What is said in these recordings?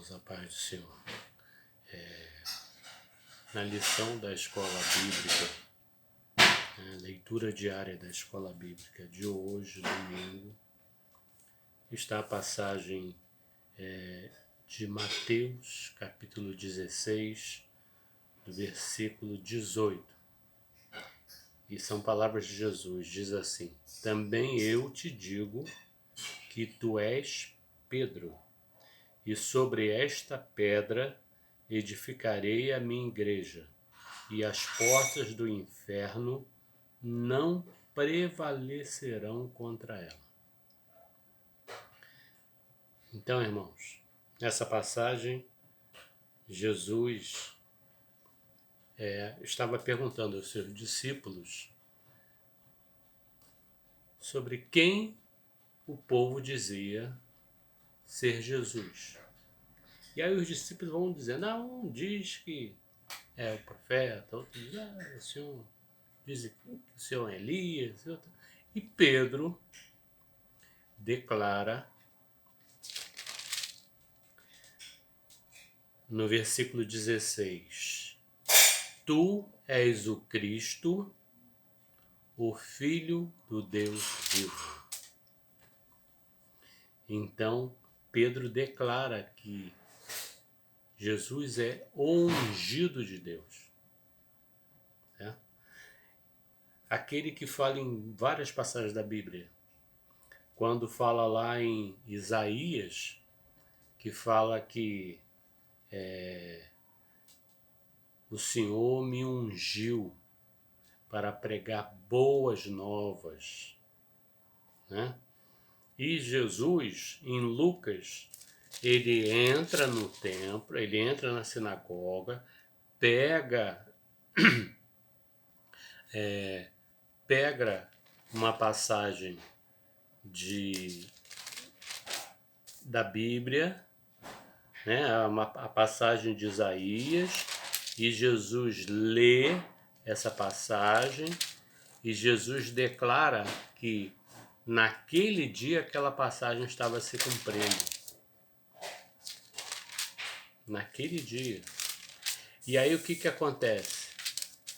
Irmãos, a paz do Senhor. Na lição da Escola Bíblica, leitura diária da Escola Bíblica de hoje, domingo, está a passagem de Mateus, capítulo 16, do versículo 18. E são palavras de Jesus, diz assim: também eu te digo que tu és Pedro, e sobre esta pedra edificarei a minha igreja, e as portas do inferno não prevalecerão contra ela. Então, irmãos, nessa passagem, Jesus estava perguntando aos seus discípulos sobre quem o povo dizia ser Jesus. E aí os discípulos vão dizer, não, um diz que é o profeta, outro diz, o Senhor diz que o Senhor é Elias. Outro... E Pedro declara no versículo 16, tu és o Cristo, o Filho do Deus vivo. Então Pedro declara que Jesus é o ungido de Deus. Aquele que fala em várias passagens da Bíblia. Quando fala lá em Isaías, que fala que o Senhor me ungiu para pregar boas novas. Né? E Jesus, em Lucas, ele entra no templo, ele entra na sinagoga, pega uma passagem da Bíblia, né, a passagem de Isaías, e Jesus lê essa passagem, e Jesus declara que naquele dia aquela passagem estava se cumprindo. Naquele dia. E aí o que acontece?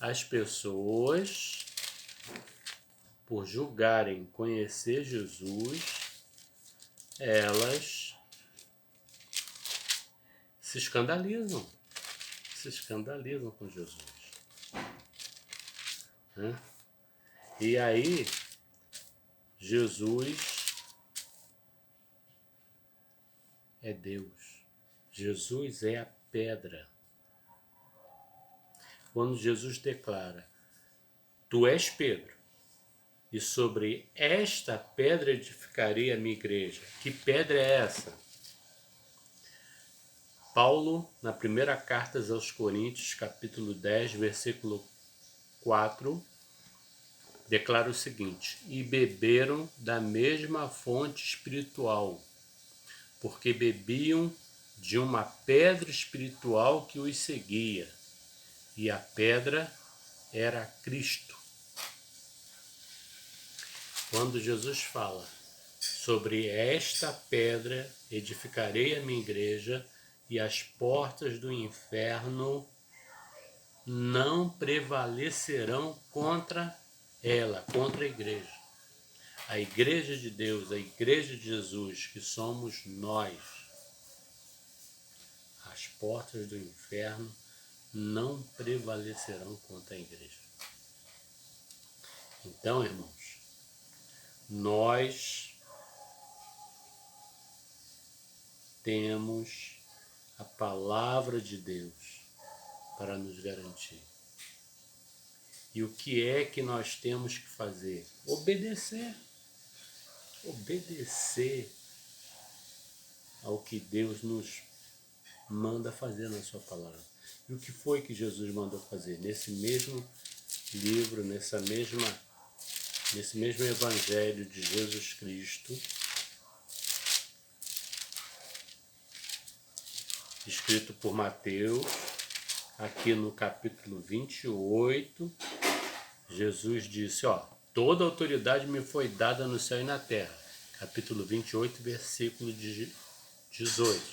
As pessoas, por julgarem conhecer Jesus, elas se escandalizam com Jesus. Né? E aí, Jesus é Deus. Jesus é a pedra. Quando Jesus declara, tu és Pedro, e sobre esta pedra edificarei a minha igreja. Que pedra é essa? Paulo, na primeira carta aos Coríntios, capítulo 10, versículo 4, declara o seguinte: e beberam da mesma fonte espiritual, porque bebiam de uma pedra espiritual que os seguia, e a pedra era Cristo. Quando Jesus fala sobre esta pedra edificarei a minha igreja, e as portas do inferno não prevalecerão contra ela, contra a igreja. A igreja de Deus, a igreja de Jesus, que somos nós. As portas do inferno não prevalecerão contra a igreja. Então, irmãos, nós temos a palavra de Deus para nos garantir. E o que é que nós temos que fazer? Obedecer. Obedecer ao que Deus nos manda fazer na sua palavra. E o que foi que Jesus mandou fazer? Nesse mesmo livro, nesse mesmo evangelho de Jesus Cristo, escrito por Mateus, aqui no capítulo 28, Jesus disse, toda autoridade me foi dada no céu e na terra. Capítulo 28, versículo 18.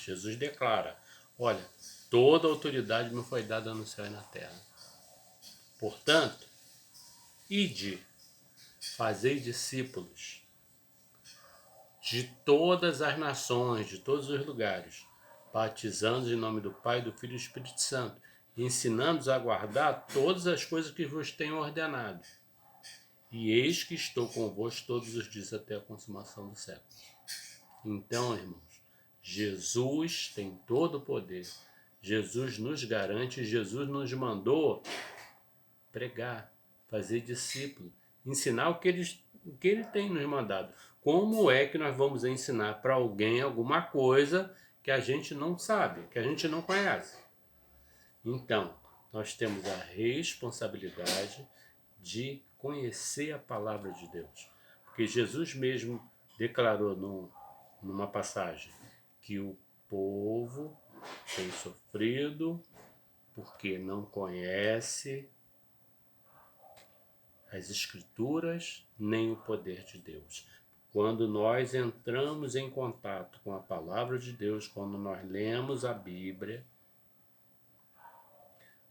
Jesus declara, Olha, toda autoridade me foi dada no céu e na terra. Portanto, ide, fazei discípulos de todas as nações, de todos os lugares, batizando em nome do Pai, do Filho e do Espírito Santo, ensinando-os a guardar todas as coisas que vos tenho ordenado. E eis que estou convosco todos os dias até a consumação do século. Então, irmãos, Jesus tem todo o poder. Jesus nos garante, Jesus nos mandou pregar, fazer discípulo, ensinar o que ele tem nos mandado. Como é que nós vamos ensinar para alguém alguma coisa que a gente não sabe, que a gente não conhece? Então, nós temos a responsabilidade de conhecer a palavra de Deus. Porque Jesus mesmo declarou numa passagem que o povo tem sofrido porque não conhece as Escrituras nem o poder de Deus. Quando nós entramos em contato com a palavra de Deus, quando nós lemos a Bíblia,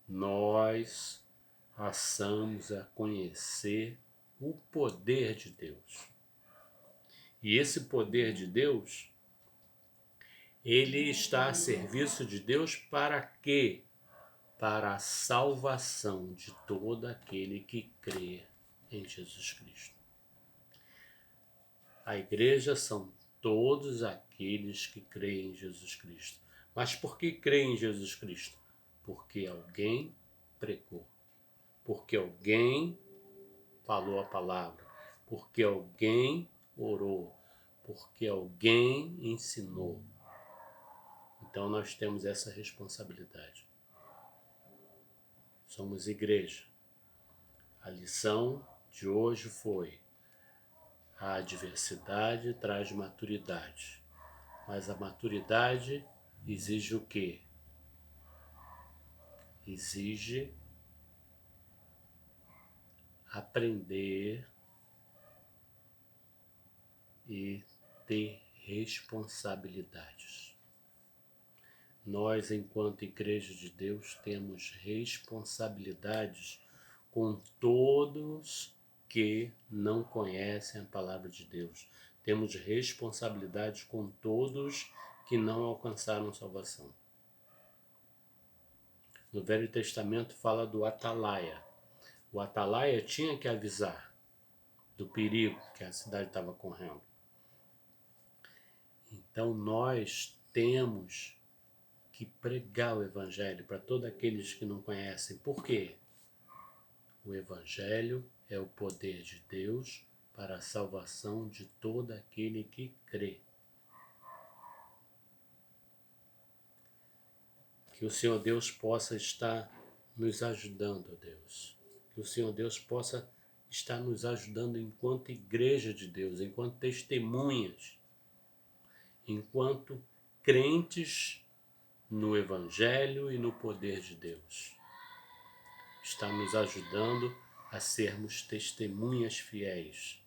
nós passamos a conhecer o poder de Deus. E esse poder de Deus, ele está a serviço de Deus para quê? Para a salvação de todo aquele que crê em Jesus Cristo. A igreja são todos aqueles que creem em Jesus Cristo. Mas por que creem em Jesus Cristo? Porque alguém pregou. Porque alguém falou a palavra. Porque alguém orou. Porque alguém ensinou. Então nós temos essa responsabilidade. Somos igreja. A lição de hoje foi: a adversidade traz maturidade. Mas a maturidade exige o quê? Exige aprender e ter responsabilidades. Nós, enquanto Igreja de Deus, temos responsabilidades com todos que não conhecem a palavra de Deus. Temos responsabilidades com todos que não alcançaram salvação. No Velho Testamento fala do atalaia. O atalaia tinha que avisar do perigo que a cidade estava correndo. Então nós temos que pregar o Evangelho para todos aqueles que não conhecem. Por quê? O Evangelho é o poder de Deus para a salvação de todo aquele que crê. Que o Senhor Deus possa estar nos ajudando, ó Deus. Que o Senhor Deus possa estar nos ajudando enquanto igreja de Deus, enquanto testemunhas, enquanto crentes no Evangelho e no poder de Deus. Está nos ajudando a sermos testemunhas fiéis,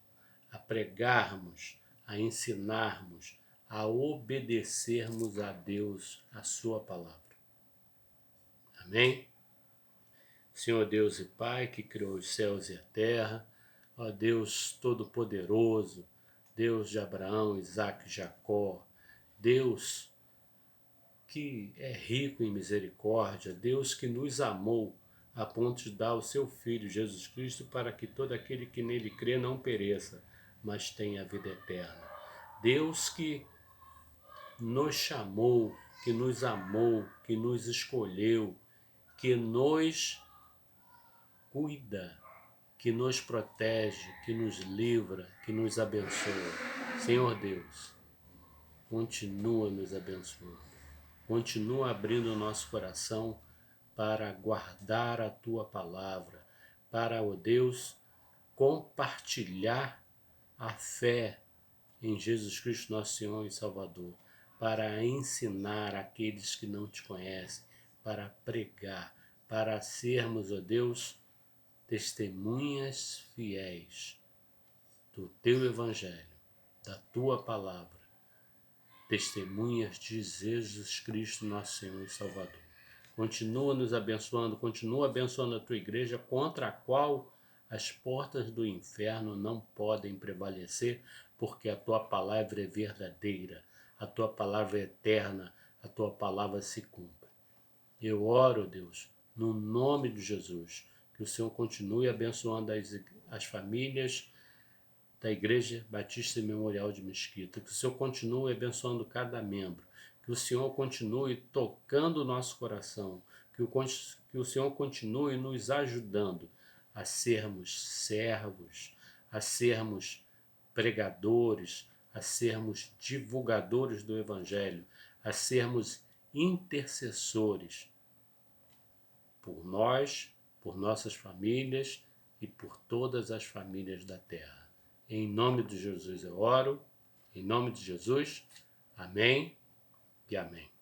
a pregarmos, a ensinarmos, a obedecermos a Deus, a sua palavra. Amém? Senhor Deus e Pai, que criou os céus e a terra, ó Deus Todo-Poderoso, Deus de Abraão, Isaque e Jacó, Deus que é rico em misericórdia, Deus que nos amou a ponto de dar o seu Filho, Jesus Cristo, para que todo aquele que nele crê não pereça, mas tenha a vida eterna. Deus que nos chamou, que nos amou, que nos escolheu, que nos cuida, que nos protege, que nos livra, que nos abençoa. Senhor Deus, continua nos abençoando. Continua abrindo o nosso coração para guardar a Tua palavra, para, ó Deus, compartilhar a fé em Jesus Cristo, nosso Senhor e Salvador, para ensinar aqueles que não Te conhecem, para pregar, para sermos, ó Deus, testemunhas fiéis do Teu Evangelho, da Tua palavra, testemunhas de Jesus Cristo, nosso Senhor e Salvador. Continua nos abençoando, continua abençoando a tua igreja, contra a qual as portas do inferno não podem prevalecer, porque a tua palavra é verdadeira, a tua palavra é eterna, a tua palavra se cumpre. Eu oro, Deus, no nome de Jesus, que o Senhor continue abençoando as famílias da Igreja Batista Memorial de Mesquita, que o Senhor continue abençoando cada membro, que o Senhor continue tocando o nosso coração, que o Senhor continue nos ajudando a sermos servos, a sermos pregadores, a sermos divulgadores do Evangelho, a sermos intercessores por nós, por nossas famílias e por todas as famílias da terra. Em nome de Jesus eu oro, em nome de Jesus, amém e amém.